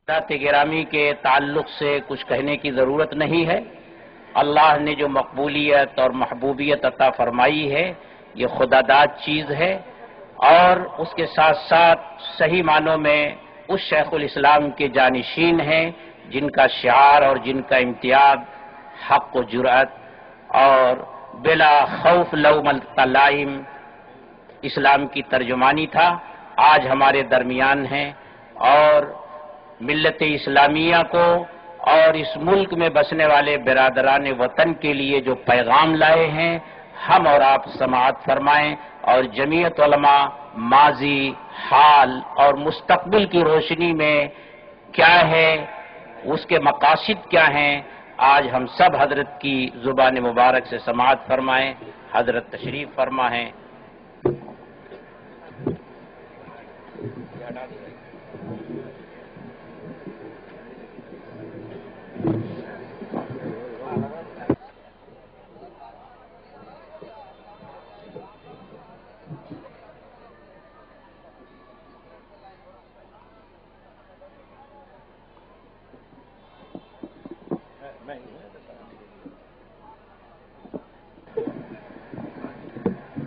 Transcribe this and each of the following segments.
ذات گرامی کے تعلق سے کچھ کہنے کی ضرورت نہیں ہے۔ اللہ نے جو مقبولیت اور محبوبیت عطا فرمائی ہے یہ خدا داد چیز ہے، اور اس کے ساتھ ساتھ صحیح معنوں میں اس شیخ الاسلام کے جانشین ہیں جن کا شعار اور جن کا امتیاز حق و جرأت اور بلا خوف لومۃ لائم اسلام کی ترجمانی تھا، آج ہمارے درمیان ہیں، اور ملت اسلامیہ کو اور اس ملک میں بسنے والے برادران وطن کے لیے جو پیغام لائے ہیں ہم اور آپ سماعت فرمائیں، اور جمعیت علماء ماضی، حال اور مستقبل کی روشنی میں کیا ہے، اس کے مقاصد کیا ہیں، آج ہم سب حضرت کی زبان مبارک سے سماعت فرمائیں۔ حضرت تشریف فرما ہیں۔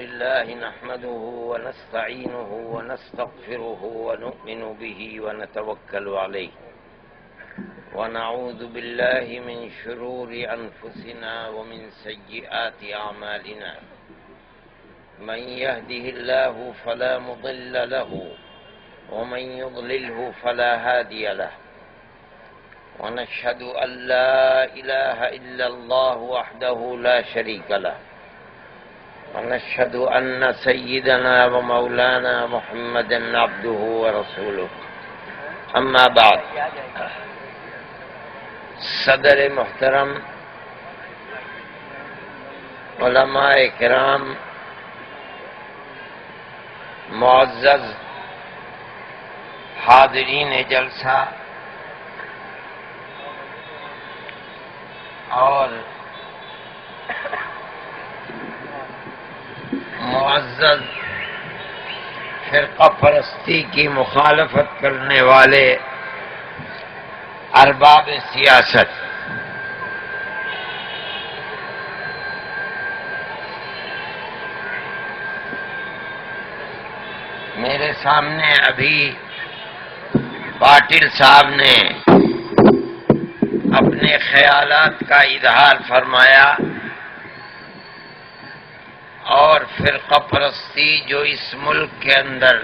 الله نحمده ونستعينه ونستغفره ونؤمن به ونتوكل عليه ونعوذ بالله من شرور أنفسنا ومن سيئات أعمالنا من يهده الله فلا مضل له ومن يضلله فلا هادي له ونشهد أن لا إله إلا الله وحده لا شريك له ونشهد أن سيدنا ومولانا محمدا عبده ورسوله أما بعد صدر محترم، علماء کرام، معزز حاضرین جلسہ اور معزز فرقہ پرستی کی مخالفت کرنے والے ارباب سیاست، میرے سامنے ابھی پاٹل صاحب نے اپنے خیالات کا اظہار فرمایا، اور فرقہ پرستی جو اس ملک کے اندر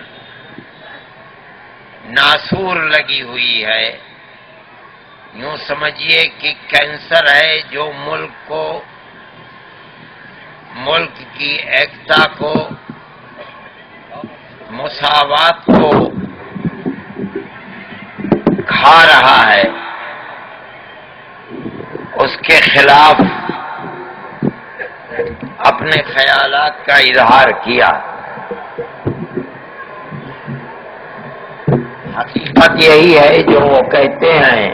ناسور لگی ہوئی ہے، یوں سمجھیے کہ کینسر ہے جو ملک کی ایکتا کو، مساوات کو کھا رہا ہے، اس کے خلاف اپنے خیالات کا اظہار کیا۔ حقیقت یہی ہے جو وہ کہتے ہیں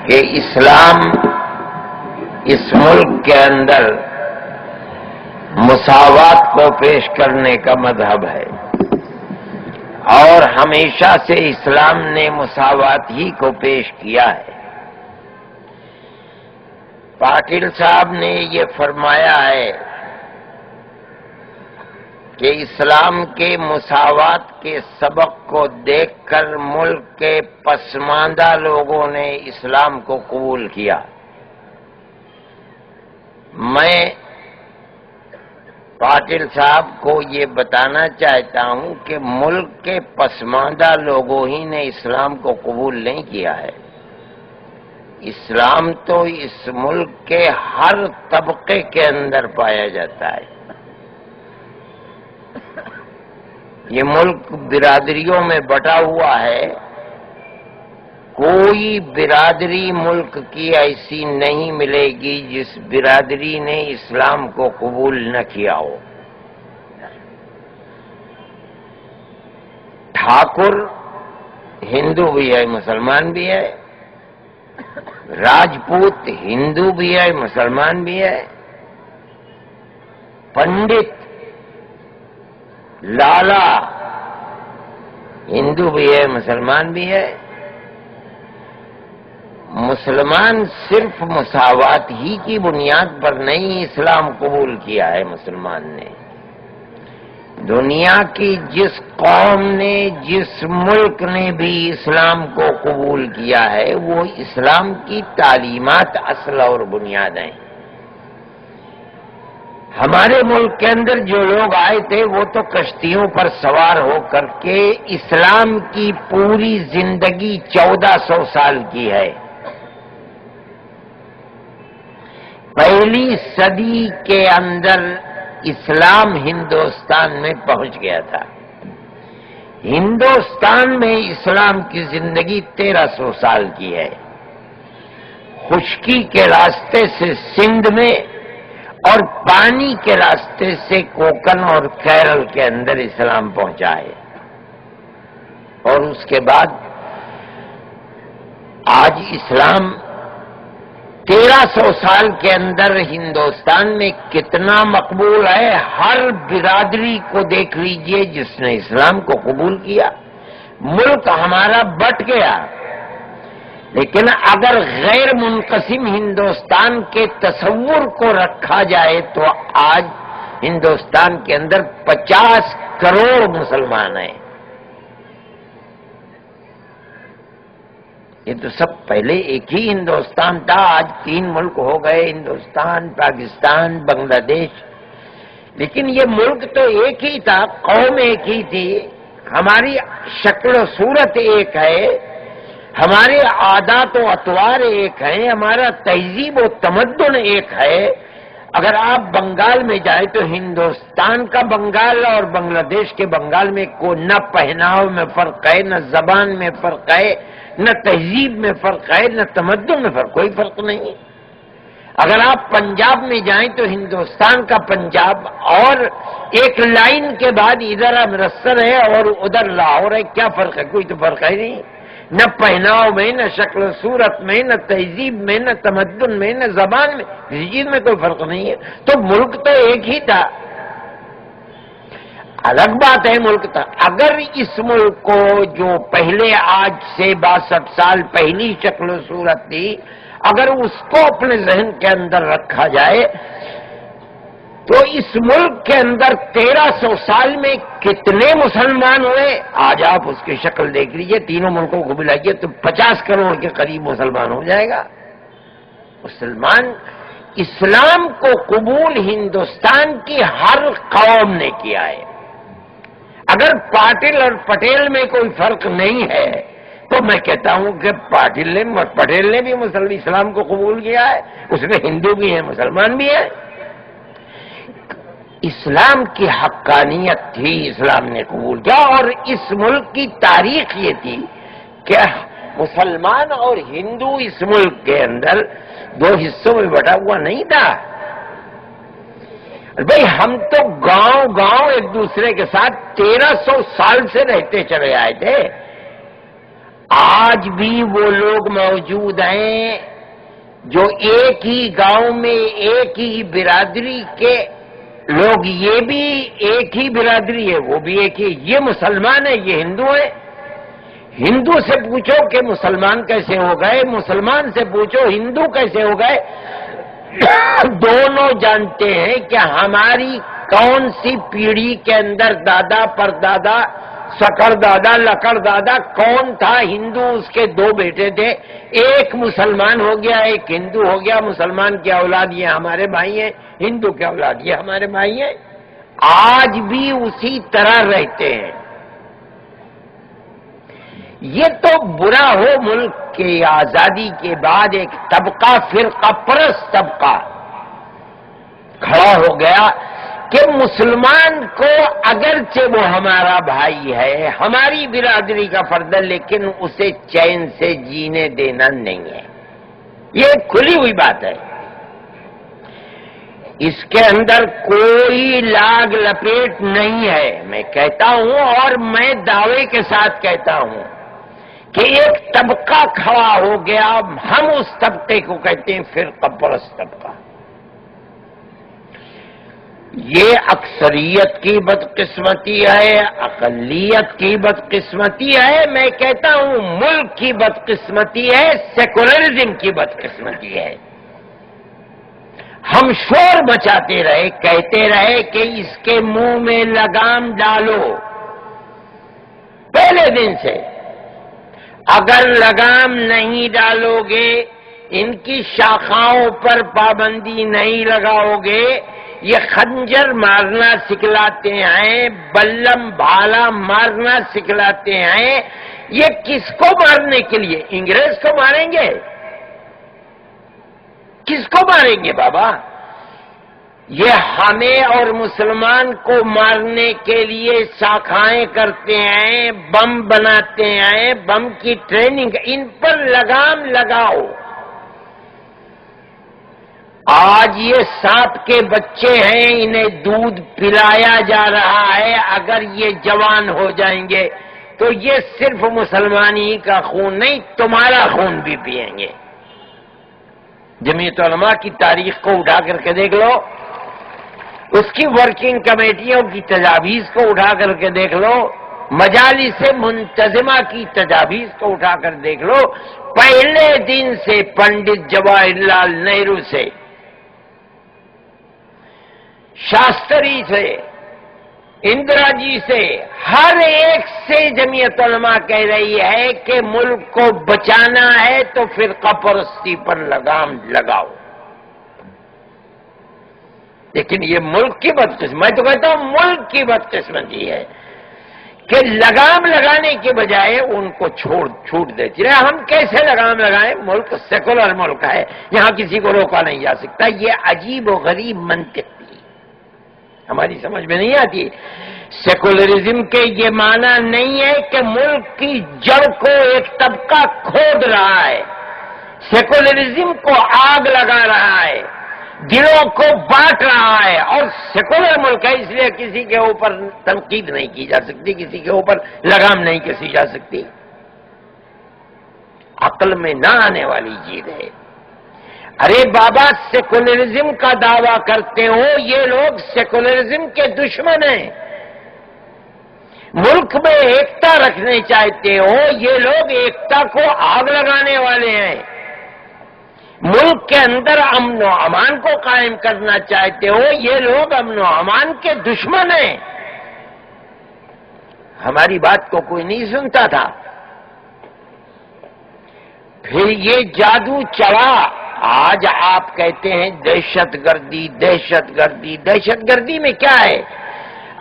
کہ اسلام اس ملک کے اندر مساوات کو پیش کرنے کا مذہب ہے، اور ہمیشہ سے اسلام نے مساوات ہی کو پیش کیا ہے۔ پاٹل صاحب نے یہ فرمایا ہے کہ اسلام کے مساوات کے سبق کو دیکھ کر ملک کے پسماندہ لوگوں نے اسلام کو قبول کیا۔ میں پاٹل صاحب کو یہ بتانا چاہتا ہوں کہ ملک کے پسماندہ لوگوں ہی نے اسلام کو قبول نہیں کیا ہے، اسلام تو اس ملک کے ہر طبقے کے اندر پایا جاتا ہے۔ یہ ملک برادریوں میں بٹا ہوا ہے، کوئی برادری ملک کی ایسی نہیں ملے گی جس برادری نے اسلام کو قبول نہ کیا ہو۔ ٹھاکر ہندو بھی ہے، مسلمان بھی ہے، راجپوت ہندو بھی ہے، مسلمان بھی ہے، پنڈت لالا ہندو بھی ہے، مسلمان بھی ہے۔ مسلمان صرف مساوات ہی کی بنیاد پر نہیں اسلام قبول کیا ہے۔ مسلمان نے دنیا کی جس قوم نے، جس ملک نے بھی اسلام کو قبول کیا ہے، وہ اسلام کی تعلیمات اصل اور بنیاد ہیں۔ ہمارے ملک کے اندر جو لوگ آئے تھے وہ تو کشتیوں پر سوار ہو کر کے اسلام کی پوری زندگی 1400 سال کی ہے۔ پہلی صدی کے اندر اسلام ہندوستان میں پہنچ گیا تھا۔ ہندوستان میں اسلام کی زندگی 1300 سال کی ہے۔ خشکی کے راستے سے سندھ میں اور پانی کے راستے سے کوکن اور کیرل کے اندر اسلام پہنچا ہے، اور اس کے بعد آج اسلام 1300 سال کے اندر ہندوستان میں کتنا مقبول ہے۔ ہر برادری کو دیکھ لیجئے جس نے اسلام کو قبول کیا۔ ملک ہمارا بٹ گیا، لیکن اگر غیر منقسم ہندوستان کے تصور کو رکھا جائے تو آج ہندوستان کے اندر 50 کروڑ مسلمان ہیں۔ یہ تو سب پہلے ایک ہی ہندوستان تھا، آج 3 ملک ہو گئے، ہندوستان، پاکستان، بنگلہ دیش۔ لیکن یہ ملک تو ایک ہی تھا، قوم ایک ہی تھی، ہماری شکل و صورت ایک ہے، ہمارے عادات و اطوار ایک ہیں، ہمارا تہذیب و تمدن ایک ہے۔ اگر آپ بنگال میں جائیں تو ہندوستان کا بنگال اور بنگلہ دیش کے بنگال میں نہ پہناؤ میں فرق ہے، نہ زبان میں فرق ہے، نہ تہذیب میں فرق ہے، نہ تمدن میں فرق، کوئی فرق نہیں ہے۔ اگر آپ پنجاب میں جائیں تو ہندوستان کا پنجاب اور ایک لائن کے بعد ادھر امرتسر ہے اور ادھر لاہور ہے، کیا فرق ہے؟ کوئی تو فرق ہے نہیں، نہ پہناؤ میں، نہ شکل و صورت میں، نہ تہذیب میں، نہ تمدن میں، نہ زبان میں، کسی چیز میں کوئی فرق نہیں ہے۔ تو ملک تو ایک ہی تھا۔ الگ بات ہے ملک تھا، اگر اس ملک کو جو پہلے آج سے 62 سال پہلی شکل و صورت تھی، اگر اس کو اپنے ذہن کے اندر رکھا جائے تو اس ملک کے اندر 1300 سال میں کتنے مسلمان ہوئے؟ آج آپ اس کی شکل دیکھ لیجئے، تینوں ملکوں کو ملائیے تو 50 کروڑ کے قریب مسلمان ہو جائے گا۔ مسلمان اسلام کو قبول ہندوستان کی ہر قوم نے کیا ہے۔ اگر پاٹل اور پٹیل میں کوئی فرق نہیں ہے تو میں کہتا ہوں کہ پٹیل نے بھی اسلام کو قبول کیا ہے، اس میں ہندو بھی ہیں، مسلمان بھی ہیں۔ اسلام کی حقانیت تھی، اسلام نے قبول کیا، اور اس ملک کی تاریخ یہ تھی کہ مسلمان اور ہندو اس ملک کے اندر 2 حصوں میں بٹا ہوا نہیں تھا۔ بھئی ہم تو گاؤں ایک دوسرے کے ساتھ 1300 سال سے رہتے چلے آئے تھے۔ آج بھی وہ لوگ موجود ہیں جو ایک ہی گاؤں میں ایک ہی برادری کے لوگ، یہ بھی ایک ہی برادری ہے، وہ بھی ایک ہی، یہ مسلمان ہے، یہ ہندو ہے۔ ہندو سے پوچھو کہ مسلمان کیسے ہو گئے، مسلمان سے پوچھو ہندو کیسے ہو گئے، دونوں جانتے ہیں کہ ہماری کون سی پیڑھی کے اندر دادا پردادا، سکر دادا، لکڑ دادا کون تھا ہندو، اس کے 2 بیٹے تھے، ایک مسلمان ہو گیا، ایک ہندو ہو گیا۔ مسلمان کی اولاد یہ ہمارے بھائی ہیں، ہندو کی اولاد یہ ہمارے بھائی ہیں، آج بھی اسی طرح رہتے ہیں۔ یہ تو برا ہو ملک کی آزادی کے بعد ایک طبقہ، فرقہ پرست طبقہ کھڑا ہو گیا کہ مسلمان کو اگرچہ وہ ہمارا بھائی ہے، ہماری برادری کا فرد ہے، لیکن اسے چین سے جینے دینا نہیں ہے۔ یہ کھلی ہوئی بات ہے، اس کے اندر کوئی لاگ لپیٹ نہیں ہے۔ میں کہتا ہوں اور میں دعوے کے ساتھ کہتا ہوں کہ ایک طبقہ کھڑا ہو گیا، ہم اس طبقے کو کہتے ہیں فرقہ پرست طبقہ۔ یہ اکثریت کی بدقسمتی ہے، اقلیت کی بدقسمتی ہے، میں کہتا ہوں ملک کی بدقسمتی ہے، سیکولرزم کی بدقسمتی ہے۔ ہم شور مچاتے رہے، کہتے رہے کہ اس کے منہ میں لگام ڈالو پہلے دن سے، اگر لگام نہیں ڈالو گے، ان کی شاخاؤں پر پابندی نہیں لگاؤ گے، یہ خنجر مارنا سکھلاتے ہیں، بلم بھالا مارنا سکھلاتے ہیں، یہ کس کو مارنے کے لیے؟ انگریز کو ماریں گے؟ کس کو ماریں گے بابا؟ یہ ہمیں اور مسلمان کو مارنے کے لیے شاخائیں کرتے ہیں، بم بناتے ہیں، بم کی ٹریننگ، ان پر لگام لگاؤ۔ آج یہ سانپ کے بچے ہیں، انہیں دودھ پلایا جا رہا ہے، اگر یہ جوان ہو جائیں گے تو یہ صرف مسلمانی کا خون نہیں، تمہارا خون بھی پئیں گے۔ جمعیت علماء کی تاریخ کو اٹھا کر کے دیکھ لو، اس کی ورکنگ کمیٹیوں کی تجاویز کو اٹھا کر کے دیکھ لو، مجالس منتظمہ کی تجاویز کو اٹھا کر دیکھ لو، پہلے دن سے پنڈت جواہر لال نہرو سے، شاستری سے، اندرا جی سے، ہر ایک سے جمعیت علماء کہہ رہی ہے کہ ملک کو بچانا ہے تو فرقہ پرستی پر لگام لگاؤ۔ لیکن یہ ملک کی بدقسمتی، میں تو کہتا ہوں ملک کی بدقسمتی ہے کہ لگام لگانے کے بجائے ان کو چھوٹ دیتی رہے۔ ہم کیسے لگام لگائیں؟ ملک سیکولر ملک ہے، یہاں کسی کو روکا نہیں جا سکتا۔ یہ عجیب و غریب منطق ہماری سمجھ میں نہیں آتی۔ سیکولرزم کے یہ معنی نہیں ہے کہ ملک کی جڑ کو ایک طبقہ کھود رہا ہے، سیکولرزم کو آگ لگا رہا ہے، دلوں کو بانٹ رہا ہے، اور سیکولر ملک ہے اس لیے کسی کے اوپر تنقید نہیں کی جا سکتی، کسی کے اوپر لگام نہیں کسی جا سکتی۔ عقل میں نہ آنے والی چیز ہے۔ ارے بابا، سیکولرزم کا دعویٰ کرتے ہو، یہ لوگ سیکولرزم کے دشمن ہیں۔ ملک میں ایکتا رکھنے چاہتے ہو، یہ لوگ ایکتا کو آگ لگانے والے ہیں۔ ملک کے اندر امن و امان کو قائم کرنا چاہتے ہو، یہ لوگ امن و امان کے دشمن ہیں۔ ہماری بات کو کوئی نہیں سنتا تھا۔ پھر یہ جادو چلا، آج آپ کہتے ہیں دہشت گردی، دہشت گردی۔ دہشت گردی میں کیا ہے؟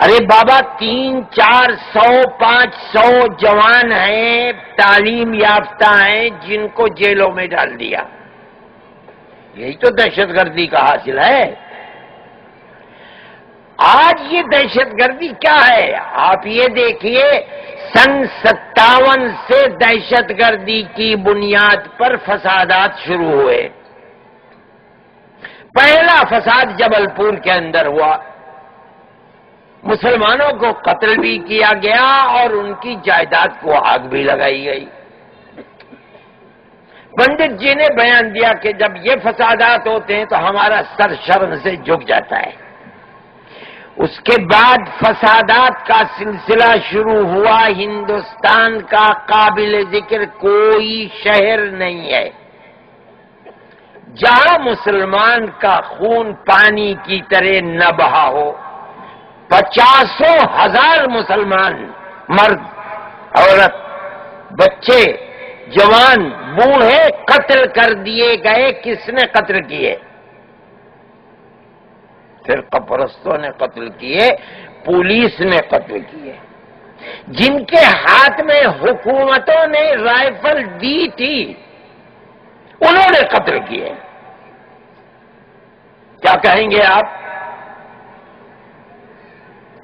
ارے بابا، 300-400 500 جوان ہیں، تعلیم یافتہ ہیں، جن کو جیلوں میں ڈال دیا، یہی تو دہشت گردی کا حاصل ہے۔ آج یہ دہشت گردی کیا ہے؟ آپ یہ دیکھیے، سن 57 سے دہشت گردی کی بنیاد پر فسادات شروع ہوئے۔ پہلا فساد جبل پور کے اندر ہوا، مسلمانوں کو قتل بھی کیا گیا اور ان کی جائیداد کو آگ بھی لگائی گئی۔ پنڈت جی نے بیان دیا کہ جب یہ فسادات ہوتے ہیں تو ہمارا سر شرم سے جھک جاتا ہے۔ اس کے بعد فسادات کا سلسلہ شروع ہوا۔ ہندوستان کا قابل ذکر کوئی شہر نہیں ہے جہاں مسلمان کا خون پانی کی طرح نہ بہا ہو۔ 50,000 مسلمان، مرد، عورت، بچے، جوان، بوڑھے قتل کر دیے گئے۔ کس نے قتل کیے؟ فرقہ پرستوں نے قتل کیے، پولیس نے قتل کیے۔ جن کے ہاتھ میں حکومتوں نے رائفل دی تھی انہوں نے قتل کیے۔ کیا کہیں گے آپ؟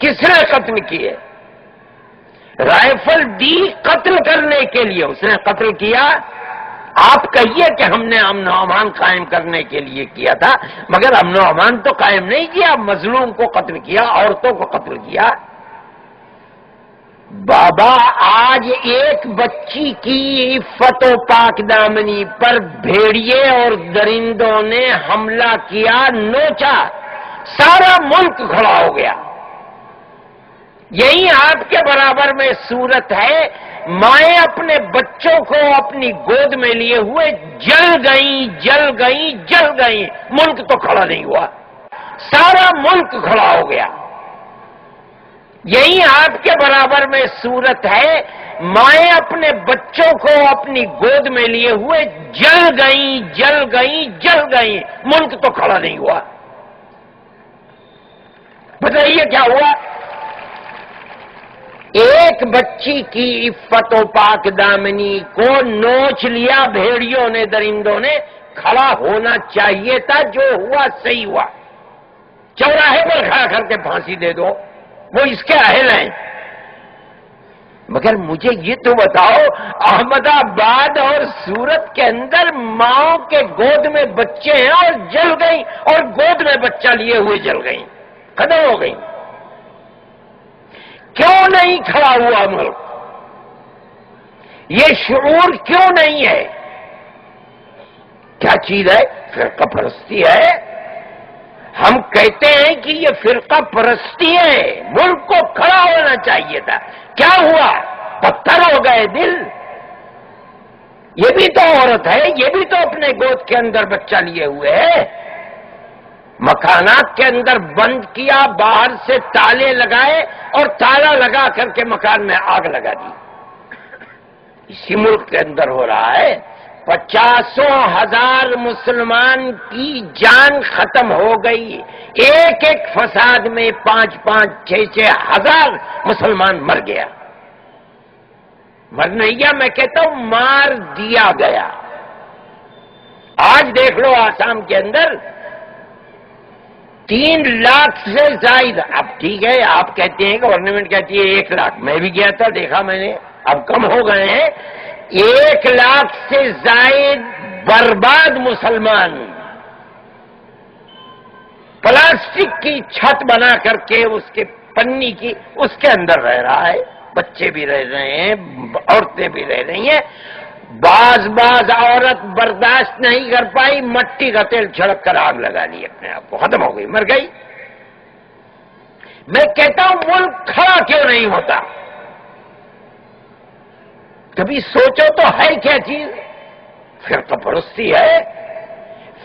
کس نے قتل کیے؟ رائفل دی قتل کرنے کے لیے، اس نے قتل کیا۔ آپ کہیے کہ ہم نے امن و امان قائم کرنے کے لیے کیا تھا، مگر امن و امان تو قائم نہیں کیا، مظلوم کو قتل کیا، عورتوں کو قتل کیا۔ بابا، آج ایک بچی کی عفت و پاک دامنی پر بھیڑیے اور درندوں نے حملہ کیا، نوچا، سارا ملک کھڑا ہو گیا. یہی آپ کے برابر میں صورت ہے، مائیں اپنے بچوں کو اپنی گود میں لیے ہوئے جل گئیں، ملک تو کھڑا نہیں ہوا، سارا ملک کھڑا ہو گیا. یہی آپ کے برابر میں صورت ہے، مائیں اپنے بچوں کو اپنی گود میں لیے ہوئے جل گئیں، ملک تو کھڑا نہیں ہوا. بتائیے کیا ہوا؟ ایک بچی کی عفت و پاک دامنی کو نوچ لیا بھیڑیوں نے، درندوں نے. کھڑا ہونا چاہیے تھا، جو ہوا صحیح ہوا. چوراہے پر کھڑا کر کے پھانسی دے دو، وہ اس کے اہل ہیں. مگر مجھے یہ تو بتاؤ، احمد آباد اور سورت کے اندر ماں کے گود میں بچے ہیں اور جل گئی، اور گود میں بچہ لیے ہوئے جل گئی، ختم ہو گئی. کیوں نہیں کھڑا ہوا ملک؟ یہ شعور کیوں نہیں ہے؟ کیا چیز ہے؟ فرقہ پرستی ہے. ہم کہتے ہیں کہ یہ فرقہ پرستی ہے، ملک کو کھڑا ہونا چاہیے تھا. کیا ہوا؟ پتھر ہو گئے دل. یہ بھی تو عورت ہے، یہ بھی تو اپنے گود کے اندر بچہ لیے ہوئے ہے. مکانات کے اندر بند کیا، باہر سے تالے لگائے اور تالا لگا کر کے مکان میں آگ لگا دی. اسی ملک کے اندر ہو رہا ہے. 50,000 مسلمان کی جان ختم ہو گئی. ایک ایک فساد میں 5,500 6,000 مسلمان مر گیا. مر نہیں گیا، میں کہتا ہوں مار دیا گیا. آج دیکھ لو آسام کے اندر 3 لاکھ سے زائد. اب ٹھیک ہے، آپ کہتے ہیں کہ گورنمنٹ کہتی ہے 1 لاکھ. میں بھی گیا تھا، دیکھا میں نے، اب کم ہو گئے ہیں. 1 لاکھ سے زائد برباد مسلمان پلاسٹک کی چھت بنا کر کے، اس کے پنی کی، اس کے اندر رہ رہا ہے. بچے بھی رہ رہے ہیں، عورتیں بھی رہ رہی ہیں. بعض عورت برداشت نہیں کر پائی، مٹی کا تیل چھڑک کر آگ لگا لی، اپنے آپ کو ختم ہو گئی، مر گئی. میں کہتا ہوں ملک کھڑا کیوں نہیں ہوتا؟ کبھی سوچو تو ہے کیا چیز؟ فرقہ پرستی ہے.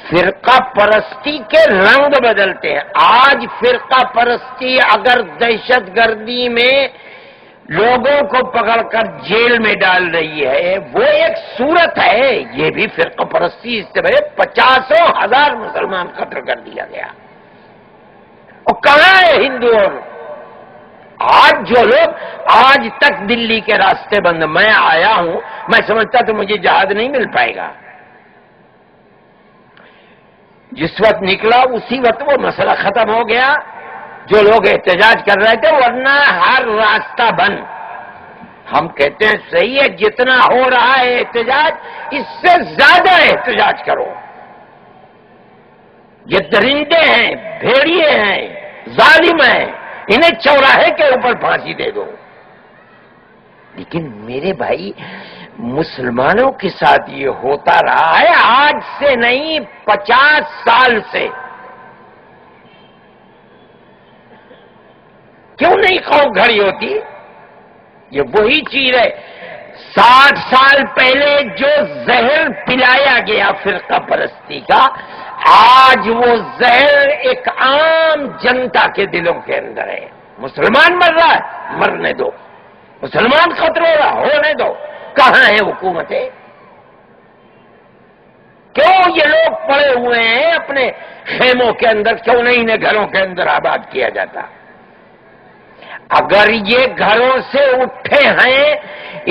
فرقہ پرستی کے رنگ بدلتے ہیں. آج فرقہ پرستی اگر دہشت گردی میں لوگوں کو پکڑ کر جیل میں ڈال رہی ہے، وہ ایک صورت ہے. یہ بھی فرقہ پرستی. اس سے بڑے 50,000 مسلمان قتل کر دیا گیا. اور کہاں ہے ہندو؟ اور آج جو لوگ آج تک دلی کے راستے بند، میں آیا ہوں، میں سمجھتا تو مجھے جہاز نہیں مل پائے گا. جس وقت نکلا اسی وقت وہ مسئلہ ختم ہو گیا. جو لوگ احتجاج کر رہے تھے، ورنہ ہر راستہ بند. ہم کہتے ہیں صحیح ہے، جتنا ہو رہا ہے احتجاج، اس سے زیادہ احتجاج کرو. یہ درندے ہیں، بھیڑیے ہیں، ظالم ہیں، انہیں چوراہے کے اوپر پھانسی دے دو. لیکن میرے بھائی، مسلمانوں کے ساتھ یہ ہوتا رہا ہے آج سے نہیں، 50 سال سے. کیوں نہیں قوم کھڑی ہوتی؟ یہ وہی چیز ہے. 60 سال پہلے جو زہر پلایا گیا فرقہ پرستی کا، آج وہ زہر ایک عام جنتا کے دلوں کے اندر ہے. مسلمان مر رہا ہے، مرنے دو. مسلمان خطر ہو رہا، ہونے دو. کہاں ہے حکومتیں؟ کیوں یہ لوگ پڑے ہوئے ہیں اپنے خیموں کے اندر؟ کیوں نہیں انہیں گھروں کے اندر آباد کیا جاتا؟ اگر یہ گھروں سے اٹھے ہیں،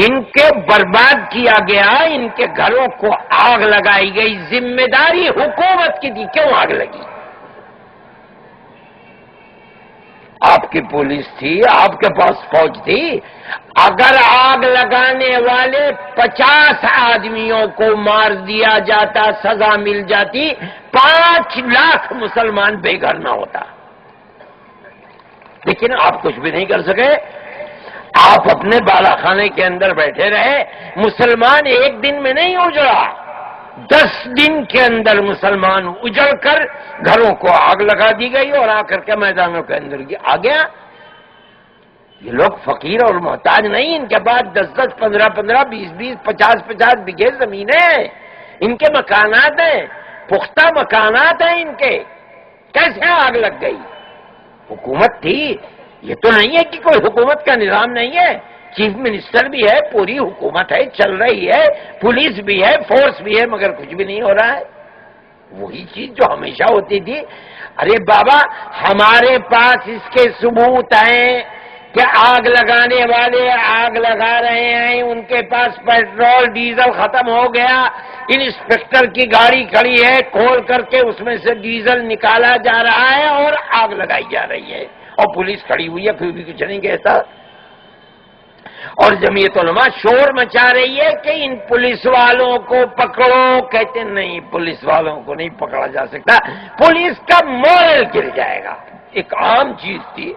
ان کے برباد کیا گیا، ان کے گھروں کو آگ لگائی گئی، ذمہ داری حکومت کی تھی. کیوں آگ لگی؟ آپ کی پولیس تھی، آپ کے پاس فوج تھی. اگر آگ لگانے والے 50 آدمیوں کو مار دیا جاتا، سزا مل جاتی، 5 لاکھ مسلمان بے گھر نہ ہوتا. لیکن آپ کچھ بھی نہیں کر سکے. آپ اپنے بالا خانے کے اندر بیٹھے رہے. مسلمان ایک دن میں نہیں اجڑا، 10 دن کے اندر مسلمان اجڑ کر گھروں کو آگ لگا دی گئی اور آ کر کے میدانوں کے اندر آ گیا. یہ لوگ فقیر اور محتاج نہیں، ان کے پاس 10-10, 15-15, 20-20, 50-50 بیگھے زمینیں ہیں، ان کے مکانات ہیں، پختہ مکانات ہیں ان کے. کیسے آگ لگ گئی؟ حکومت تھی. یہ تو نہیں ہے کہ کوئی حکومت کا نظام نہیں ہے، چیف منسٹر بھی ہے، پوری حکومت ہے، چل رہی ہے، پولیس بھی ہے، فورس بھی ہے، مگر کچھ بھی نہیں ہو رہا ہے. وہی چیز جو ہمیشہ ہوتی تھی. ارے بابا، ہمارے پاس اس کے ثبوت ہیں کہ آگ لگانے والے آگ لگا رہے ہیں، ان کے پاس پیٹرول ڈیزل ختم ہو گیا، انسپیکٹر کی گاڑی کھڑی ہے، کھول کر کے اس میں سے ڈیزل نکالا جا رہا ہے اور آگ لگائی جا رہی ہے، اور پولیس کھڑی ہوئی ہے، پھر بھی کچھ نہیں کہتا. اور جمعیت علماء شور مچا رہی ہے کہ ان پولیس والوں کو پکڑو. کہتے نہیں، پولیس والوں کو نہیں پکڑا جا سکتا، پولیس کا مورل گر جائے گا. ایک عام چیز تھی،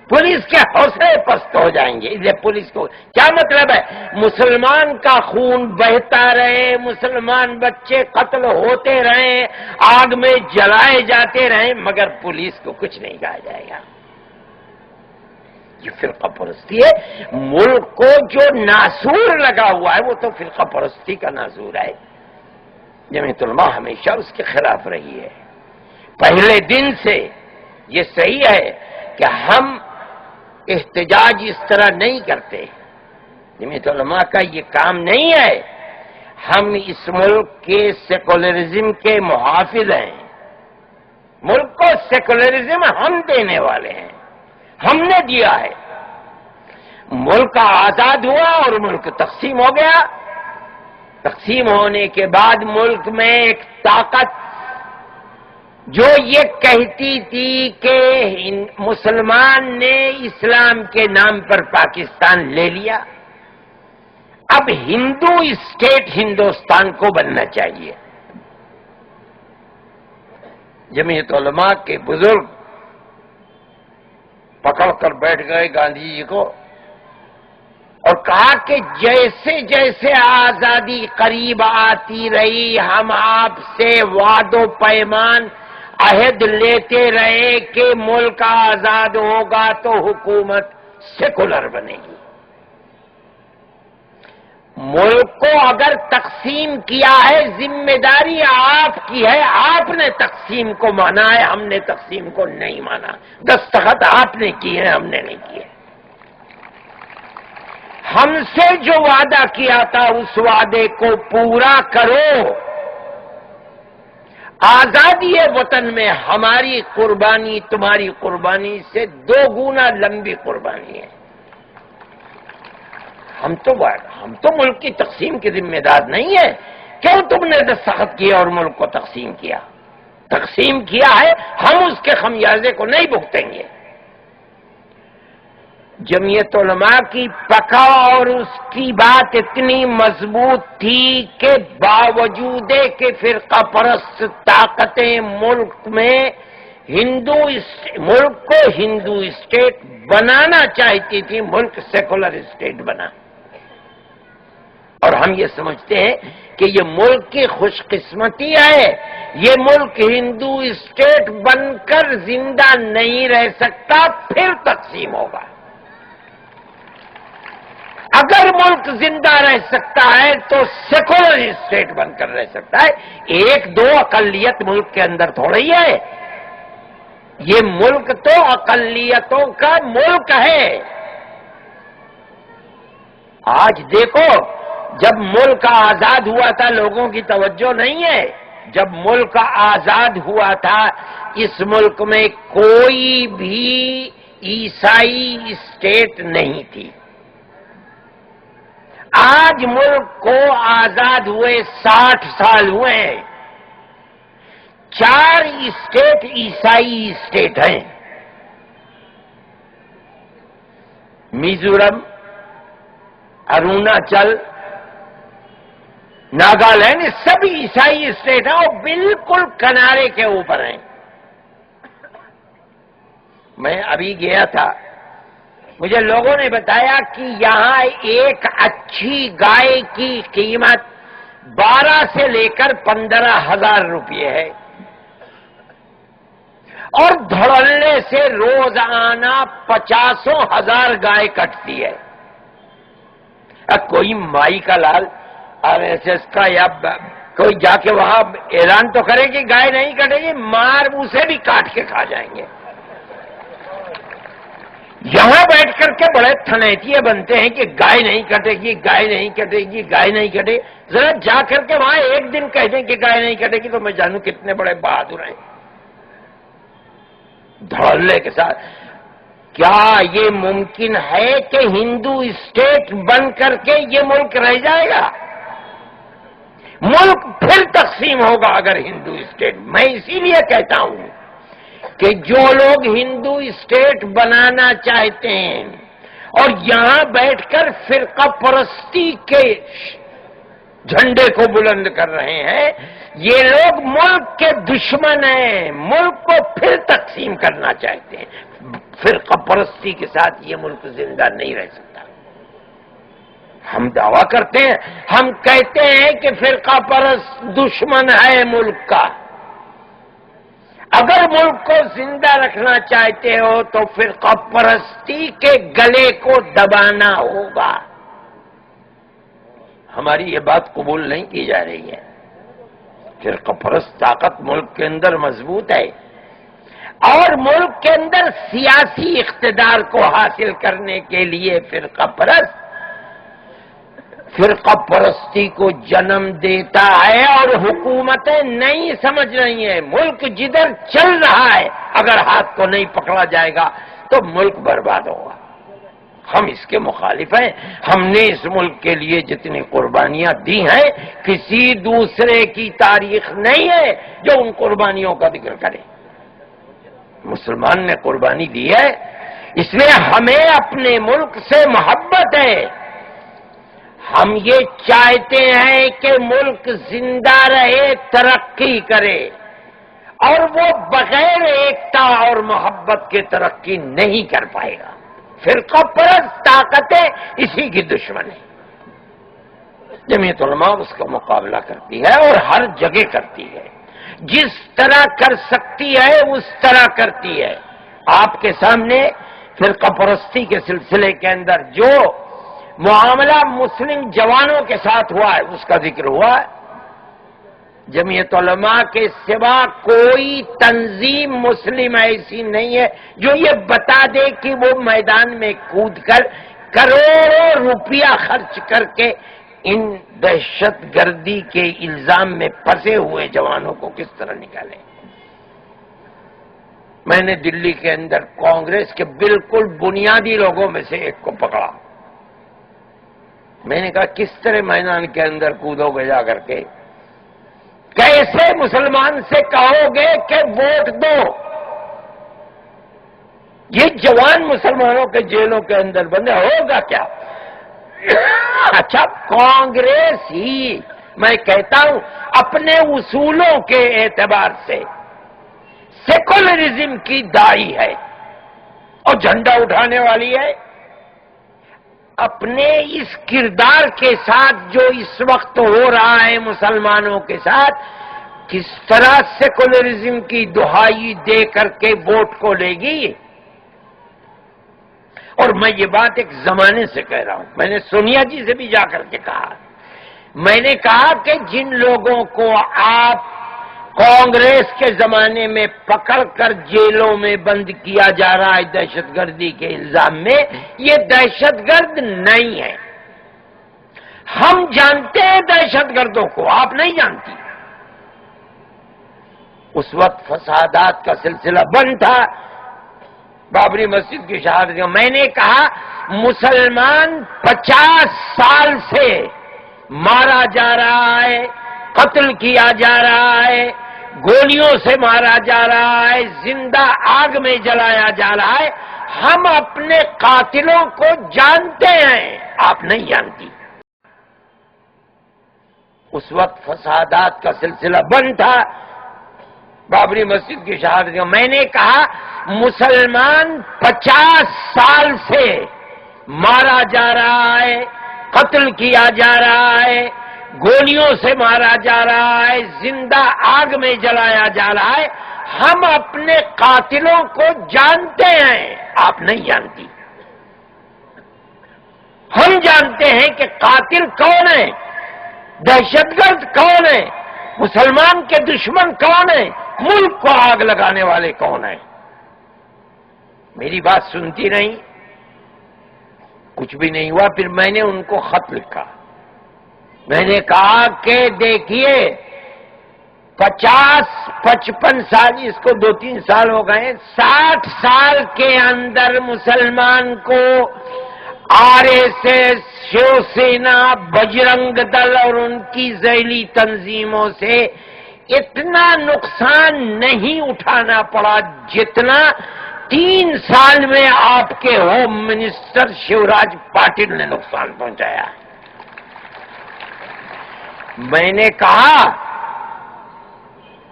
پولیس کے حوصلے پست ہو جائیں گے. اس لیے پولیس کو کیا مطلب ہے؟ مسلمان کا خون بہتا رہے، مسلمان بچے قتل ہوتے رہیں، آگ میں جلائے جاتے رہیں، مگر پولیس کو کچھ نہیں کہا جائے گا. یہ فرقہ پرستی ہے. ملک کو جو ناسور لگا ہوا ہے وہ تو فرقہ پرستی کا ناسور ہے. جمعیت علماء ہمیشہ اس کے خلاف رہی ہے. پہلے دن سے یہ صحیح ہے کہ ہم احتجاج اس طرح نہیں کرتے. جمعیت علماء کا یہ کام نہیں ہے. ہم اس ملک کے سیکولرزم کے محافظ ہیں. ملک کو سیکولرزم ہم دینے والے ہیں، ہم نے دیا ہے. ملک آزاد ہوا اور ملک تقسیم ہو گیا. تقسیم ہونے کے بعد ملک میں ایک طاقت جو یہ کہتی تھی کہ مسلمان نے اسلام کے نام پر پاکستان لے لیا، اب ہندو اسٹیٹ ہندوستان کو بننا چاہیے. جمعیت علماء کے بزرگ پکڑ کر بیٹھ گئے گاندھی جی کو اور کہا کہ جیسے جیسے آزادی قریب آتی رہی ہم آپ سے وعد و پیمان عہد لیتے رہے کہ ملک آزاد ہوگا تو حکومت سیکولر بنے گی. ملک کو اگر تقسیم کیا ہے ذمہ داری آپ کی ہے. آپ نے تقسیم کو مانا ہے، ہم نے تقسیم کو نہیں مانا. دستخط آپ نے کیے ہیں، ہم نے نہیں کیے. ہم سے جو وعدہ کیا تھا اس وعدے کو پورا کرو. آزادی وطن میں ہماری قربانی تمہاری قربانی سے 2 گنا لمبی قربانی ہے. ہم تو ملک کی تقسیم کے ذمہ دار نہیں ہے. کیوں تم نے دستخط کیا اور ملک کو تقسیم کیا؟ تقسیم کیا ہے، ہم اس کے خمیازے کو نہیں بھگتیں گے. جمعیت علماء کی پکڑ اور اس کی بات اتنی مضبوط تھی کہ باوجود کہ فرقہ پرست طاقتیں ملک میں ملک کو ہندو اسٹیٹ بنانا چاہتی تھی، ملک سیکولر اسٹیٹ بنا. اور ہم یہ سمجھتے ہیں کہ یہ ملک کی خوش قسمتی ہے. یہ ملک ہندو اسٹیٹ بن کر زندہ نہیں رہ سکتا، پھر تقسیم ہوگا. اگر ملک زندہ رہ سکتا ہے تو سیکولر اسٹیٹ بن کر رہ سکتا ہے. 1-2 اقلیت ملک کے اندر تھوڑی ہے. یہ ملک تو اقلیتوں کا ملک ہے. آج دیکھو، جب ملک آزاد ہوا تھا لوگوں کی توجہ نہیں ہے. جب ملک آزاد ہوا تھا اس ملک میں کوئی بھی عیسائی اسٹیٹ نہیں تھی. آج ملک کو آزاد ہوئے 60 سال ہوئے ہیں. 4 اسٹیٹ عیسائی اسٹیٹ ہیں. میزورم، اروناچل، ناگالینڈ، سب عیسائی اسٹیٹ ہیں اور بالکل کنارے کے اوپر ہیں. میں ابھی گیا تھا، مجھے لوگوں نے بتایا کہ یہاں ایک اچھی گائے کی قیمت 12 سے لے کر 15,000 روپے ہے، اور دھڑلنے سے روزانہ 50,000 گائے کٹتی ہے۔ اب کوئی مائی کا لال RSS کا یا کوئی جا کے وہاں اعلان تو کرے کہ گائے نہیں کٹے گی، مار اسے بھی کاٹ کے کھا جائیں گے۔ یہاں بیٹھ کر کے بڑے تھنیتیے بنتے ہیں کہ گائے نہیں کٹے گی، گائے نہیں کٹے گی، گائے نہیں کٹے گی۔ ذرا جا کر کے وہاں ایک دن کہہ دیں کہ گائے نہیں کٹے گی تو میں جانوں کتنے بڑے بہادر ہیں۔ دھڑلے کے ساتھ کیا یہ ممکن ہے کہ ہندو اسٹیٹ بن کر کے یہ ملک رہ جائے گا؟ ملک پھر تقسیم ہوگا اگر ہندو اسٹیٹ۔ میں اسی لیے کہتا ہوں کہ جو لوگ ہندو اسٹیٹ بنانا چاہتے ہیں اور یہاں بیٹھ کر فرقہ پرستی کے جھنڈے کو بلند کر رہے ہیں، یہ لوگ ملک کے دشمن ہیں، ملک کو پھر تقسیم کرنا چاہتے ہیں۔ فرقہ پرستی کے ساتھ یہ ملک زندہ نہیں رہ سکتا۔ ہم دعویٰ کرتے ہیں، ہم کہتے ہیں کہ فرقہ پرست دشمن ہے ملک کا۔ اگر ملک کو زندہ رکھنا چاہتے ہو تو فرقہ پرستی کے گلے کو دبانا ہوگا۔ ہماری یہ بات قبول نہیں کی جا رہی ہے۔ فرقہ پرست طاقت ملک کے اندر مضبوط ہے، اور ملک کے اندر سیاسی اقتدار کو حاصل کرنے کے لیے فرقہ پرستی کو جنم دیتا ہے، اور حکومتیں نہیں سمجھ رہی ہیں۔ ملک جدھر چل رہا ہے اگر ہاتھ کو نہیں پکڑا جائے گا تو ملک برباد ہوگا۔ ہم اس کے مخالف ہیں۔ ہم نے اس ملک کے لیے جتنی قربانیاں دی ہیں، کسی دوسرے کی تاریخ نہیں ہے جو ان قربانیوں کا ذکر کرے۔ مسلمان نے قربانی دی ہے، اس لیے ہمیں اپنے ملک سے محبت ہے۔ ہم یہ چاہتے ہیں کہ ملک زندہ رہے، ترقی کرے، اور وہ بغیر ایکتا اور محبت کے ترقی نہیں کر پائے گا۔ فرقہ پرست طاقتیں اسی کی دشمن ہیں۔ جمعیت علماء اس کا مقابلہ کرتی ہے اور ہر جگہ کرتی ہے، جس طرح کر سکتی ہے اس طرح کرتی ہے۔ آپ کے سامنے فرقہ پرستی کے سلسلے کے اندر جو معاملہ مسلم جوانوں کے ساتھ ہوا ہے اس کا ذکر ہوا ہے۔ جمعیت علماء کے سوا کوئی تنظیم مسلم ایسی نہیں ہے جو یہ بتا دے کہ وہ میدان میں کود کر کروڑوں روپیہ خرچ کر کے ان دہشت گردی کے الزام میں پھنسے ہوئے جوانوں کو کس طرح نکالے۔ میں نے دلی کے اندر کانگریس کے بالکل بنیادی لوگوں میں سے ایک کو پکڑا۔ میں نے کہا کس طرح میدان کے اندر کودو گے جا کر کے؟ کیسے مسلمان سے کہو گے کہ ووٹ دو؟ یہ جوان مسلمانوں کے جیلوں کے اندر بندے، ہوگا کیا؟ اچھا، کانگریس ہی میں کہتا ہوں اپنے اصولوں کے اعتبار سے سیکولرزم کی داعی ہے اور جھنڈا اٹھانے والی ہے۔ اپنے اس کردار کے ساتھ جو اس وقت ہو رہا ہے مسلمانوں کے ساتھ، کس طرح سیکولرزم کی دہائی دے کر کے ووٹ کو لے گی؟ اور میں یہ بات ایک زمانے سے کہہ رہا ہوں، میں نے سونیا جی سے بھی جا کر کے کہا، میں نے کہا کہ جن لوگوں کو آپ کانگریس کے زمانے میں پکڑ کر جیلوں میں بند کیا جا رہا ہے دہشت گردی کے الزام میں، یہ دہشت گرد نہیں ہے۔ ہم جانتے ہیں دہشت گردوں کو، آپ نہیں جانتی۔ اس وقت فسادات کا سلسلہ بند تھا، بابری مسجد کی شہادت۔ میں نے کہا مسلمان 50 سال سے مارا جا رہا ہے، قتل کیا جا رہا ہے، گولیوں سے مارا جا رہا ہے، زندہ آگ میں جلایا جا رہا ہے۔ ہم اپنے قاتلوں کو جانتے ہیں، آپ نہیں جانتی۔ اس وقت فسادات کا سلسلہ بند تھا، بابری مسجد کی شہادت۔ میں نے کہا مسلمان 50 سال سے مارا جا رہا ہے، قتل کیا جا رہا ہے، گولیوں سے مارا جا رہا ہے، زندہ آگ میں جلایا جا رہا ہے، ہم اپنے قاتلوں کو جانتے ہیں، آپ نہیں جانتی۔ ہم جانتے ہیں کہ قاتل کون ہے، دہشت گرد کون ہے، مسلمان کے دشمن کون ہے، ملک کو آگ لگانے والے کون ہیں۔ میری بات سنتی نہیں، کچھ بھی نہیں ہوا۔ پھر میں نے ان کو خط لکھا، میں نے کہا کہ دیکھیے 50-55 سال، اس کو 2-3 سال ہو گئے، 60 سال کے اندر مسلمان کو RSS، شیو سینا، بجرنگ دل اور ان کی ذیلی تنظیموں سے اتنا نقصان نہیں اٹھانا پڑا جتنا 3 سال میں آپ کے ہوم منسٹر شیوراج پاٹل نے نقصان پہنچایا۔ میں نے کہا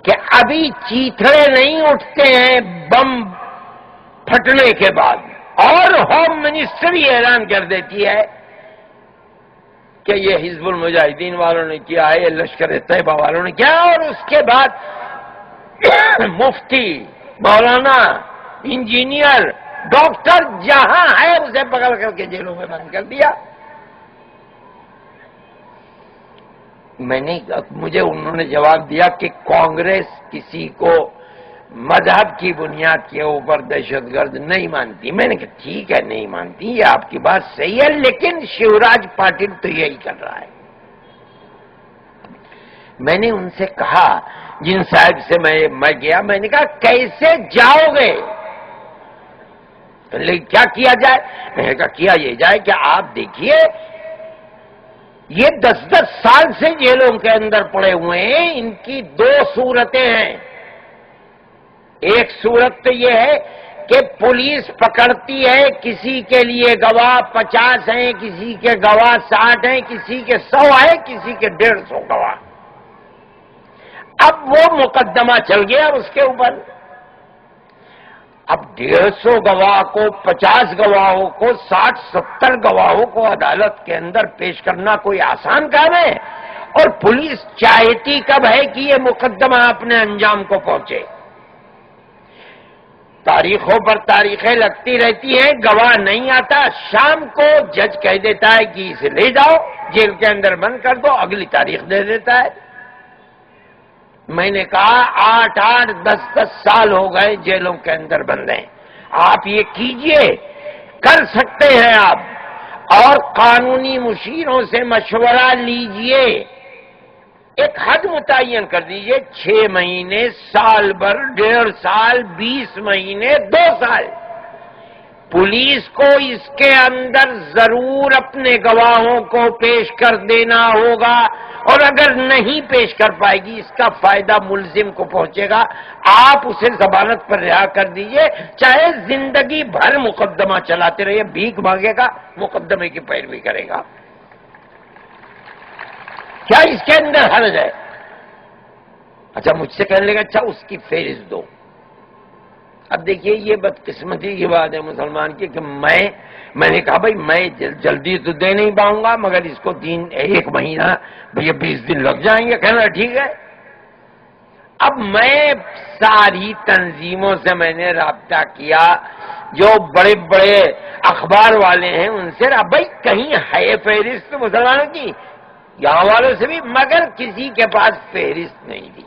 کہ ابھی چیتھڑے نہیں اٹھتے ہیں بم پھٹنے کے بعد، اور ہوم منسٹر ہی اعلان کر دیتی ہے کہ یہ حزب المجاہدین والوں نے کیا ہے، یہ لشکر طیبہ والوں نے کیا، اور اس کے بعد مفتی، مولانا، انجینئر، ڈاکٹر جہاں ہے اسے پکڑ کر کے جیلوں میں بند کر دیا۔ مجھے انہوں نے جواب دیا کہ کانگریس کسی کو مذہب کی بنیاد کے اوپر دہشت گرد نہیں مانتی۔ میں نے کہا ٹھیک ہے، نہیں مانتی، یہ آپ کی بات صحیح ہے، لیکن شیوراج پاٹل تو یہی کر رہا ہے۔ میں نے ان سے کہا، جن صاحب سے میں گیا، میں نے کہا کیسے جاؤ گے، لیکن کیا کیا جائے؟ میں نے کہا کیا یہ جائے کہ آپ دیکھیے یہ 10-10 سال سے جیلوں کے اندر پڑے ہوئے ہیں، ان کی 2 صورتیں ہیں۔ ایک صورت تو یہ ہے کہ پولیس پکڑتی ہے، کسی کے لیے گواہ 50 ہیں، کسی کے گواہ 60 ہیں، کسی کے 100 ہیں، کسی کے 150 گواہ۔ اب وہ مقدمہ چل گیا اس کے اوپر۔ اب 150 گواہ کو، 50 گواہوں کو، 60-70 گواہوں کو عدالت کے اندر پیش کرنا کوئی آسان کام ہے؟ اور پولیس چاہتی کب ہے کہ یہ مقدمہ اپنے انجام کو پہنچے؟ تاریخوں پر تاریخیں لگتی رہتی ہیں، گواہ نہیں آتا، شام کو جج کہہ دیتا ہے کہ اسے لے جاؤ، جیل کے اندر بند کر دو، اگلی تاریخ دے دیتا ہے۔ میں نے کہا 8-8، 10-10 سال ہو گئے جیلوں کے اندر بند ہیں، آپ یہ کیجئے، کر سکتے ہیں آپ، اور قانونی مشیروں سے مشورہ لیجئے، ایک حد متعین کر دیجئے، 6 مہینے، سال بھر، 1.5 سال، 20 مہینے، 2 سال۔ پولیس کو اس کے اندر ضرور اپنے گواہوں کو پیش کر دینا ہوگا، اور اگر نہیں پیش کر پائے گی اس کا فائدہ ملزم کو پہنچے گا، آپ اسے ضمانت پر رہا کر دیجئے، چاہے زندگی بھر مقدمہ چلاتے رہیے، بھیک مانگے گا، مقدمے کی پیروی کرے گا۔ کیا اس کے اندر حرج ہے؟ اچھا مجھ سے کہنے لگا اچھا اس کی فہرست دو۔ اب دیکھیے یہ بدقسمتی کی بات ہے مسلمان کی کہ میں نے کہا بھائی میں جلدی تو دے نہیں پاؤں گا، مگر اس کو 1 مہینہ، بھیا 20 دن لگ جائیں گے۔ کہنا ٹھیک ہے۔ اب میں ساری تنظیموں سے میں نے رابطہ کیا، جو بڑے بڑے اخبار والے ہیں ان سے، بھائی کہیں ہے فہرست مسلمانوں کی، یہاں والوں سے بھی، مگر کسی کے پاس فہرست نہیں تھی۔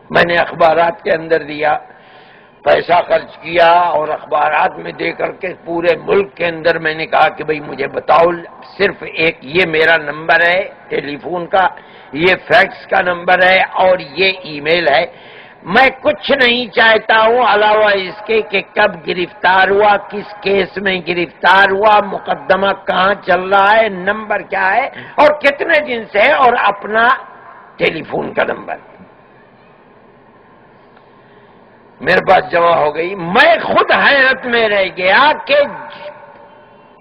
میں نے اخبارات کے اندر دیا، پیسہ خرچ کیا، اور اخبارات میں دے کر کے پورے ملک کے اندر میں نے کہا کہ بھئی مجھے بتاؤ، صرف ایک یہ میرا نمبر ہے ٹیلی فون کا، یہ فیکس کا نمبر ہے، اور یہ ای میل ہے، میں کچھ نہیں چاہتا ہوں علاوہ اس کے کہ کب گرفتار ہوا، کس کیس میں گرفتار ہوا، مقدمہ کہاں چل رہا ہے، نمبر کیا ہے، اور کتنے دن سے ہے، اور اپنا ٹیلی فون کا نمبر۔ میرے پاس جمع ہو گئی۔ میں خود حیرت میں رہ گیا کہ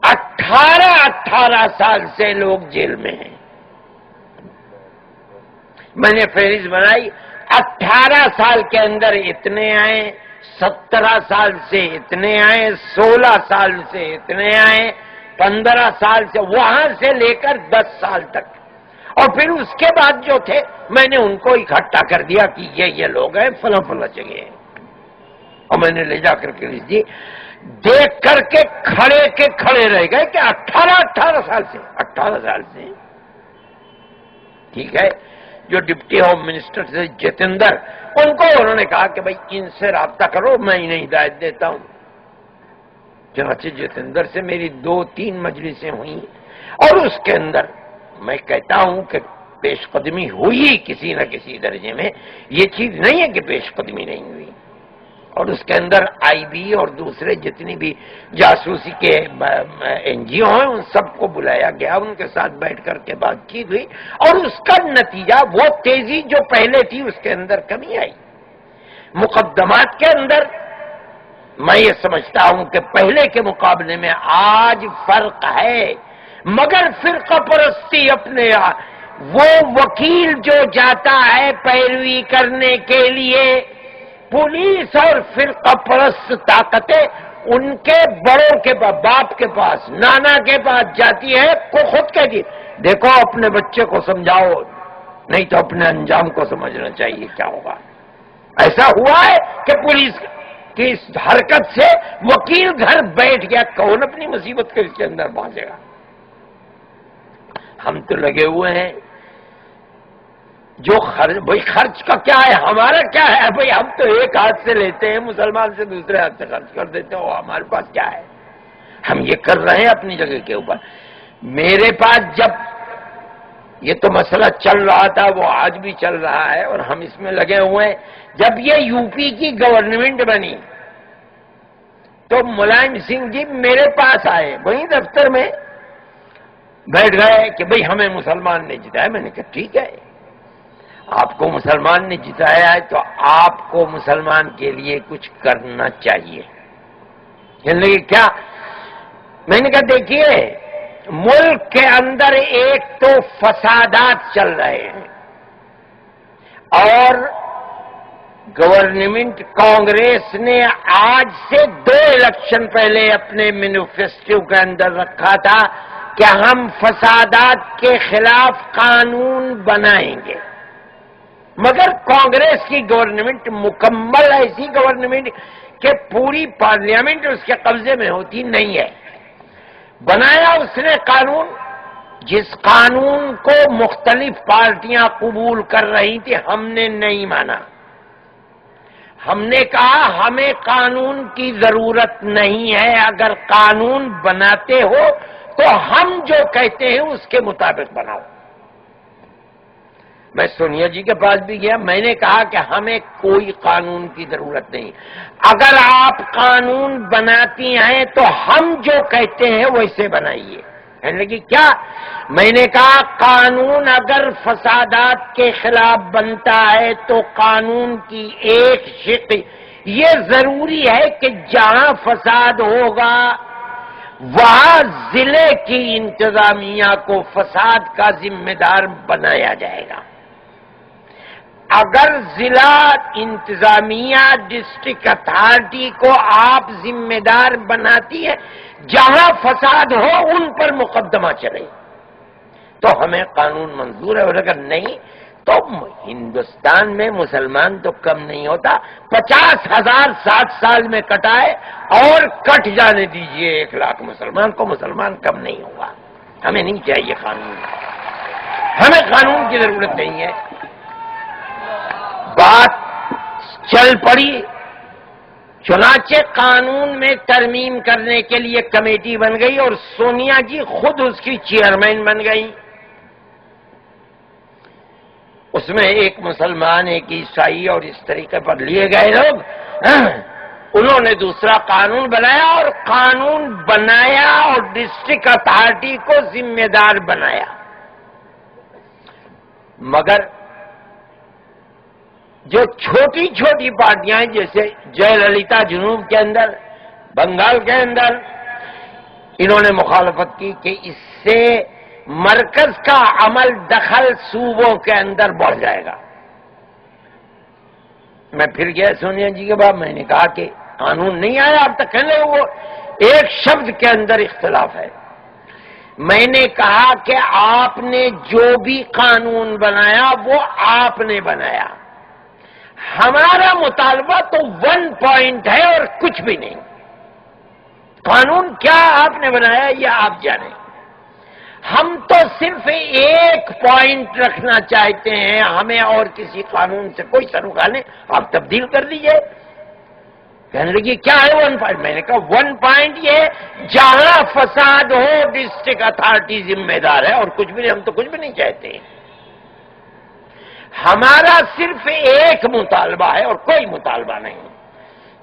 18 سال سے لوگ جیل میں ہیں۔ میں نے فہرست بنائی، 18 سال کے اندر اتنے آئے، 17 سال سے اتنے آئے، 16 سال سے اتنے آئے، 15 سال سے، وہاں سے لے کر 10 سال تک اور پھر اس کے بعد جو تھے میں نے ان کو اکٹھا کر دیا کہ یہ لوگ ہیں فلاں فلاں جگہ ہیں، اور میں نے لے جا کر کے لکھ دی، دیکھ کر کے کھڑے رہ گئے کہ 18 سال سے ٹھیک ہے۔ جو ڈپٹی ہوم منسٹر تھے جتیندر، ان کو انہوں نے کہا کہ بھائی ان سے رابطہ کرو، میں انہیں ہدایت دیتا ہوں۔ چنانچہ جتیندر سے میری 2-3 مجلسیں ہوئیں، اور اس کے اندر میں کہتا ہوں کہ پیش قدمی ہوئی کسی نہ کسی درجے میں، یہ چیز نہیں ہے کہ پیش قدمی نہیں ہوئی، اور اس کے اندر آئی بی اور دوسرے جتنی بھی جاسوسی کے این جی او ہیں ان سب کو بلایا گیا، ان کے ساتھ بیٹھ کر کے بات چیت ہوئی، اور اس کا نتیجہ وہ تیزی جو پہلے تھی اس کے اندر کمی آئی۔ مقدمات کے اندر میں یہ سمجھتا ہوں کہ پہلے کے مقابلے میں آج فرق ہے، مگر فرقہ پرستی اپنے وہ وکیل جو جاتا ہے پیروی کرنے کے لیے، پولیس اور فرقہ پرست طاقتیں ان کے بڑوں کے پاس، باپ کے پاس، نانا کے پاس جاتی ہے، کو خود کہتی ہے دیکھو اپنے بچے کو سمجھاؤ، نہیں تو اپنے انجام کو سمجھنا چاہیے کیا ہوگا۔ ایسا ہوا ہے کہ پولیس کی اس حرکت سے وکیل گھر بیٹھ گیا، کون اپنی مصیبت کے اس کے اندر پہنچے گا۔ ہم تو لگے ہوئے ہیں جو بھائی خرچ کا کیا ہے، ہمارا کیا ہے بھائی، ہم تو ایک ہاتھ سے لیتے ہیں مسلمان سے، دوسرے ہاتھ سے خرچ کر دیتے ہیں، ہمارے پاس کیا ہے، ہم یہ کر رہے ہیں اپنی جگہ کے اوپر۔ میرے پاس جب یہ تو مسئلہ چل رہا تھا، وہ آج بھی چل رہا ہے اور ہم اس میں لگے ہوئے ہیں، جب یہ یو پی کی گورنمنٹ بنی تو ملائم سنگھ جی میرے پاس آئے، وہیں دفتر میں بیٹھ گئے کہ بھئی ہمیں مسلمان نے جتایا۔ میں نے کہا ٹھیک ہے، آپ کو مسلمان نے جتایا ہے تو آپ کو مسلمان کے لیے کچھ کرنا چاہیے۔ کہنے لگے کیا؟ میں نے کہا دیکھیے ملک کے اندر ایک تو فسادات چل رہے ہیں، اور گورنمنٹ کانگریس نے آج سے 2 الیکشن پہلے اپنے مینیفیسٹو کے اندر رکھا تھا کہ ہم فسادات کے خلاف قانون بنائیں گے، مگر کانگریس کی گورنمنٹ مکمل ایسی گورنمنٹ کہ پوری پارلیمنٹ اس کے قبضے میں ہوتی نہیں ہے۔ بنایا اس نے قانون، جس قانون کو مختلف پارٹیاں قبول کر رہی تھی، ہم نے نہیں مانا۔ ہم نے کہا ہمیں قانون کی ضرورت نہیں ہے، اگر قانون بناتے ہو تو ہم جو کہتے ہیں اس کے مطابق بناؤ۔ میں سونیا جی کے پاس بھی گیا، میں نے کہا کہ ہمیں کوئی قانون کی ضرورت نہیں، اگر آپ قانون بناتی ہیں تو ہم جو کہتے ہیں ویسے بنائیے۔ کہنے لگی کیا؟ میں نے کہا قانون اگر فسادات کے خلاف بنتا ہے تو قانون کی ایک شق یہ ضروری ہے کہ جہاں فساد ہوگا وہاں ضلع کی انتظامیہ کو فساد کا ذمہ دار بنایا جائے گا۔ اگر ضلع انتظامیہ ڈسٹرکٹ اتھارٹی کو آپ ذمہ دار بناتی ہے، جہاں فساد ہو ان پر مقدمہ چلے تو ہمیں قانون منظور ہے، اور اگر نہیں تو ہندوستان میں مسلمان تو کم نہیں ہوتا، 50,000 60 سال میں کٹائے اور کٹ جانے دیجئے 1 لاکھ مسلمان کو، مسلمان کم نہیں ہوگا۔ ہمیں نہیں چاہیے قانون، ہمیں قانون کی ضرورت نہیں ہے۔ بات چل پڑی، چنانچہ قانون میں ترمیم کرنے کے لیے کمیٹی بن گئی اور سونیا جی خود اس کی چیئرمین بن گئی۔ اس میں ایک مسلمان، ایک عیسائی اور اس طریقے پر لیے گئے لوگ، انہوں نے دوسرا قانون بنایا اور اور ڈسٹرکٹ اتھارٹی کو ذمہ دار بنایا۔ مگر جو چھوٹی چھوٹی پارٹیاں ہیں جیسے جے للیتا جنوب کے اندر، بنگال کے اندر، انہوں نے مخالفت کی کہ اس سے مرکز کا عمل دخل صوبوں کے اندر بڑھ جائے گا۔ میں پھر گیا سونیا جی کے بعد، میں نے کہا کہ قانون نہیں آیا اب تک، کہنے وہ ایک شبد کے اندر اختلاف ہے۔ میں نے کہا کہ آپ نے جو بھی قانون بنایا وہ آپ نے بنایا، ہمارا مطالبہ تو 1 پوائنٹ ہے اور کچھ بھی نہیں۔ قانون کیا آپ نے بنایا یہ آپ جانیں، ہم تو صرف 1 پوائنٹ رکھنا چاہتے ہیں، ہمیں اور کسی قانون سے کوئی سروکار نہیں، آپ تبدیل کر دیجئے۔ کہنے لگی کیا ہے 1 پوائنٹ؟ میں نے کہا 1 پوائنٹ یہ جہاں فساد ہو ڈسٹرکٹ اتھارٹی ذمہ دار ہے، اور کچھ بھی نہیں، ہم تو کچھ بھی نہیں چاہتے۔ ہمارا صرف 1 مطالبہ ہے اور کوئی مطالبہ نہیں۔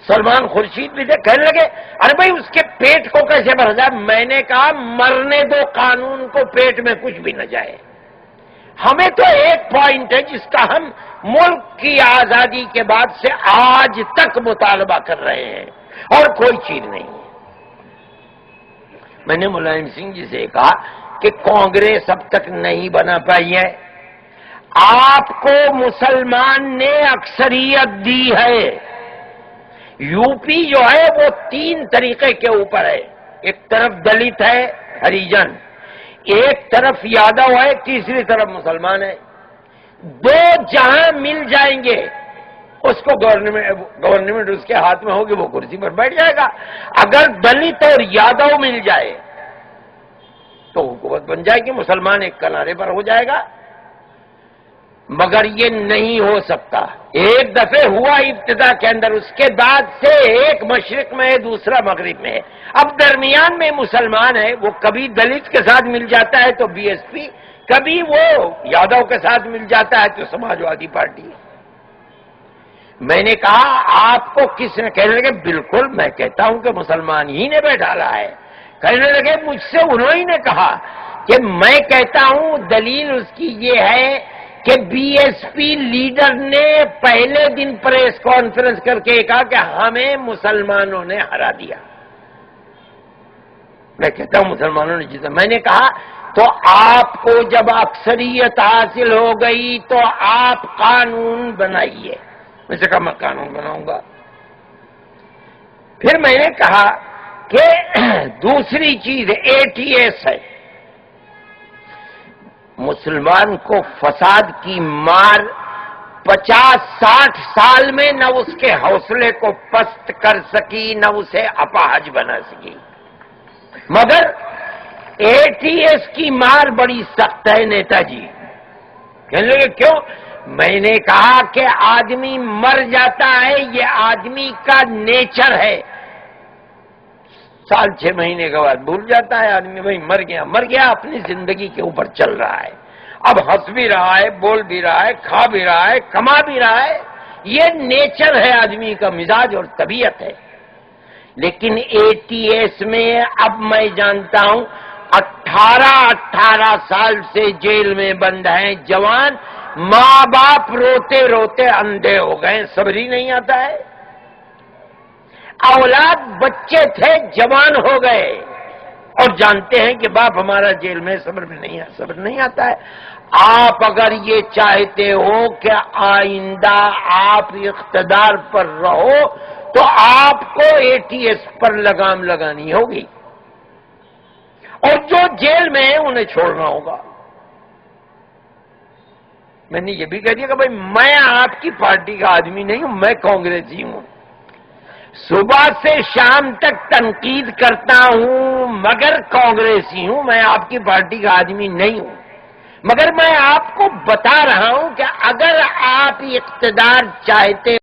سلمان خورشید بھی تھے، کہنے لگے ارے بھائی اس کے پیٹ کو کیسے بھرا جائے؟ میں نے کہا مرنے دو قانون کو، پیٹ میں کچھ بھی نہ جائے۔ ہمیں تو 1 پوائنٹ ہے جس کا ہم ملک کی آزادی کے بعد سے آج تک مطالبہ کر رہے ہیں، اور کوئی چیز نہیں ہے۔ میں نے ملائم سنگھ جی سے کہا کہ کانگریس اب تک نہیں بنا پائی ہے، آپ کو مسلمان نے اکثریت دی ہے۔ یو پی جو ہے وہ 3 طریقے کے اوپر ہے، ایک طرف دلت ہے ہریجن، ایک طرف یادو ہے، تیسری طرف مسلمان ہے۔ 2 جہاں مل جائیں گے اس کو گورنمنٹ اس کے ہاتھ میں ہوگی، وہ کرسی پر بیٹھ جائے گا۔ اگر دلت اور یادو مل جائے تو حکومت بن جائے گی، مسلمان ایک کنارے پر ہو جائے گا۔ مگر یہ نہیں ہو سکتا۔ ایک دفعہ ہوا ابتدا کے اندر، اس کے بعد سے ایک مشرق میں ہے، دوسرا مغرب میں ہے، اب درمیان میں مسلمان ہے، وہ کبھی دلت کے ساتھ مل جاتا ہے تو بی ایس پی، کبھی وہ یادو کے ساتھ مل جاتا ہے تو سماجوادی پارٹی۔ میں نے کہا آپ کو کس نے؟ کہنے لگے بالکل میں کہتا ہوں کہ مسلمان ہی نے بیٹھالا ہے۔ کہنے لگے مجھ سے انہوں نے کہا کہ میں کہتا ہوں دلیل اس کی یہ ہے کہ بی ایس پی لیڈر نے پہلے دن پریس کانفرنس کر کے کہا کہ ہمیں مسلمانوں نے ہرا دیا۔ میں کہتا ہوں مسلمانوں نے جیتا۔ میں نے کہا تو آپ کو جب اکثریت حاصل ہو گئی تو آپ قانون بنائیے۔ میں نے کہا میں قانون بناؤں گا۔ پھر میں نے کہا کہ دوسری چیز ATS ہے، مسلمان کو فساد کی مار 50-60 سال میں نہ اس کے حوصلے کو پست کر سکی، نہ اسے اپاہج بنا سکی، مگر ATS کی مار بڑی سخت ہے نیتا جی۔ کہنے لگے کیوں؟ میں نے کہا کہ آدمی مر جاتا ہے، یہ آدمی کا نیچر ہے، 6 مہینے کے بعد بھول جاتا ہے آدمی، بھائی مر گیا، اپنی زندگی کے اوپر چل رہا ہے، اب ہنس بھی رہا ہے، بول بھی رہا ہے، کھا بھی رہا ہے، کما بھی رہا ہے، یہ نیچر ہے آدمی کا، مزاج اور طبیعت ہے۔ لیکن ATS میں اب میں جانتا ہوں 18 سال سے جیل میں بند ہیں جوان، ماں باپ روتے روتے اندھے ہو گئے، صبر ہی نہیں آتا ہے۔ اولاد بچے تھے جوان ہو گئے اور جانتے ہیں کہ باپ ہمارا جیل میں، صبر نہیں آتا ہے۔ آپ اگر یہ چاہتے ہو کہ آئندہ آپ اقتدار پر رہو تو آپ کو ATS پر لگام لگانی ہوگی، اور جو جیل میں ہیں انہیں چھوڑنا ہوگا۔ میں نے یہ بھی کہہ دیا کہ بھائی میں آپ کی پارٹی کا آدمی نہیں ہوں، میں کانگریسی ہوں، صبح سے شام تک تنقید کرتا ہوں مگر کانگریسی ہوں، میں آپ کی پارٹی کا آدمی نہیں ہوں، مگر میں آپ کو بتا رہا ہوں کہ اگر آپ اقتدار چاہتے